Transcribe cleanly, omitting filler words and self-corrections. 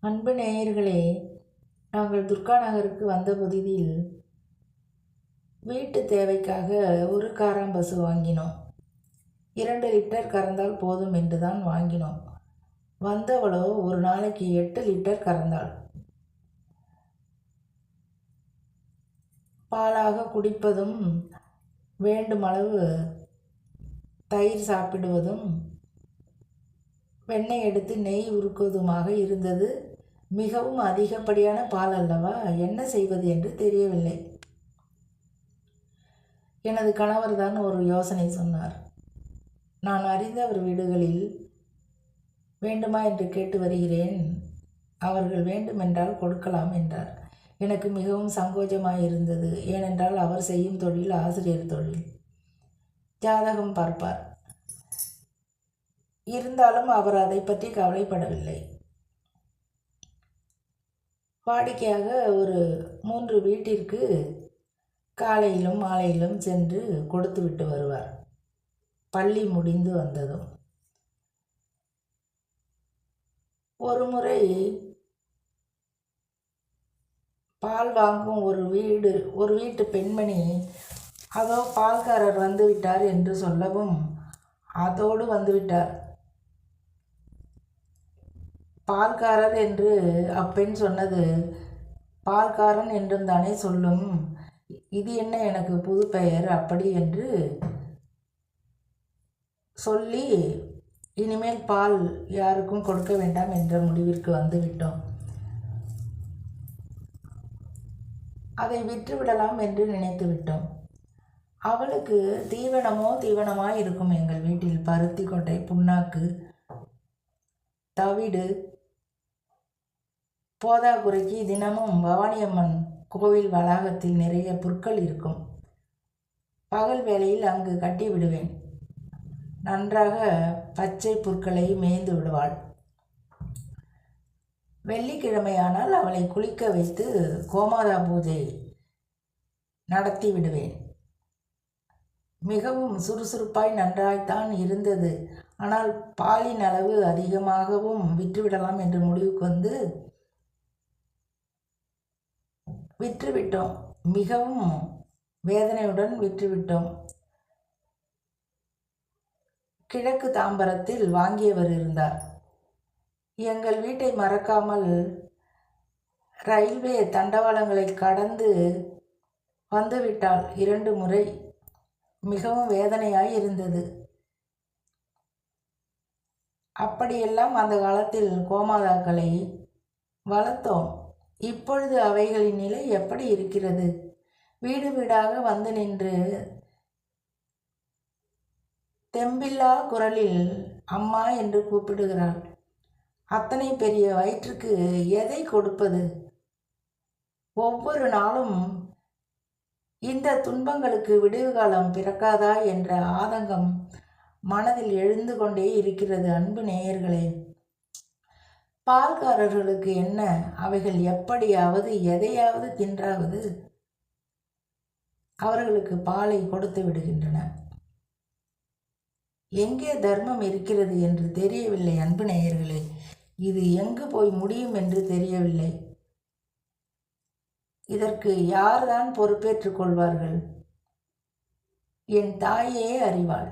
அன்பு நேயர்களே, நாங்கள் துர்கா நகருக்கு வந்த புதிதில் வீட்டு தேவைக்காக ஒரு காராம்பசு வாங்கினோம். 2 லிட்டர் கறந்தால் போதும் என்று தான் வாங்கினோம். வந்தவளோ ஒரு நாளைக்கு 8 லிட்டர் கறந்தாள். பாலாக குடிப்பதும், வேண்டுமளவு தயிர் சாப்பிடுவதும், வெண்ணெய் எடுத்து நெய் உருக்குவதுமாக இருந்தது. மிகவும் அதிகப்படியான பால் அல்லவா, என்ன செய்வது என்று தெரியவில்லை. எனது கணவர் தான் ஒரு யோசனை சொன்னார். நான் அறிந்தவர் வீடுகளில் வேண்டுமா என்று கேட்டு வருகிறேன், அவர்கள் வேண்டுமென்றால் கொடுக்கலாம் என்றார். எனக்கு மிகவும் சங்கோஜமாயிருந்தது. ஏனென்றால் அவர் செய்யும் தொழில் ஆசிரியர் தொழில். ஜாதகம் பார்ப்பார். இருந்தாலும் அவர் அதை பற்றி கவலைப்படவில்லை. வாடிக்கையாக ஒரு 3 வீட்டிற்கு காலையிலும் மாலையிலும் சென்று கொடுத்துவிட்டு வருவார். பள்ளி முடிந்து வந்ததும் ஒரு முறை பால் வாங்கும் ஒரு வீட்டு பெண்மணி அதோ பால்காரர் வந்துவிட்டார் என்று சொல்லவும் அதோடு வந்துவிட்டார். பால்காரர் என்று அப்பெண் சொன்னது பால்காரன் என்றும் தானே சொல்லும். இது என்ன எனக்கு புது பெயர் அப்படி என்று சொல்லி இனிமேல் பால் யாருக்கும் கொடுக்க வேண்டாம் என்ற முடிவிற்கு வந்துவிட்டோம். அதை விற்றுவிடலாம் என்று நினைத்து விட்டோம். அவளுக்கு தீவனமாய் இருக்கும். எங்கள் வீட்டில் பருத்தி கொட்டை, புண்ணாக்கு, தவிடு, போதாக்குறைக்கு தினமும் பவானியம்மன் கோவில் வளாகத்தில் நிறைய புற்கள் இருக்கும். பகல் வேளையில் அங்கு கட்டி விடுவேன். நன்றாக பச்சை புற்களை மேய்ந்து விடுவாள். வெள்ளிக்கிழமையானால் அவளை குளிக்க வைத்து கோமாதா பூஜை நடத்தி விடுவேன். மிகவும் சுறுசுறுப்பாய் நன்றாய்த்தான் இருந்தது. ஆனால் பாலின் அளவு அதிகமாகவும் விற்றுவிடலாம் என்று முடிவுக்கு வந்து விற்றுவிட்டோம். மிகவும் வேதனையுடன் விற்றுவிட்டோம். கிழக்கு தாம்பரத்தில் வாங்கியவர் இருந்தார். எங்கள் வீட்டை மறக்காமல் ரயில்வே தண்டவாளங்களை கடந்து வந்துவிட்டால் 2 முறை. மிகவும் வேதனையாய் இருந்தது. அப்படியெல்லாம் அந்த காலத்தில் கோமாதாக்களை வளர்த்தோம். இப்பொழுது அவைகளின் நிலை எப்படி இருக்கிறது? வீடு வீடாக வந்து நின்று தெம்பில்லா குரலில் அம்மா என்று கூப்பிடுகிறாள். அத்தனை பெரிய வயிற்றுக்கு எதை கொடுப்பது? ஒவ்வொரு நாளும் இந்த துன்பங்களுக்கு விடிவு காலம் பிறக்காதா என்ற ஆதங்கம் மனதில் எழுந்து கொண்டே இருக்கிறது. அன்பு நேயர்களே, பால்காரர்களுக்கு என்ன? அவைகள் எப்படியாவது எதையாவது தின்றாவது அவர்களுக்கு பாலை கொடுத்து விடுகின்றன. எங்கே தர்மம் இருக்கிறது என்று தெரியவில்லை. அன்பு நேயர்களே, இது எங்கு போய் முடியும் என்று தெரியவில்லை. இதற்கு யார்தான் பொறுப்பேற்றுக் கொள்வார்கள்? என் தாயே அறிவாள்.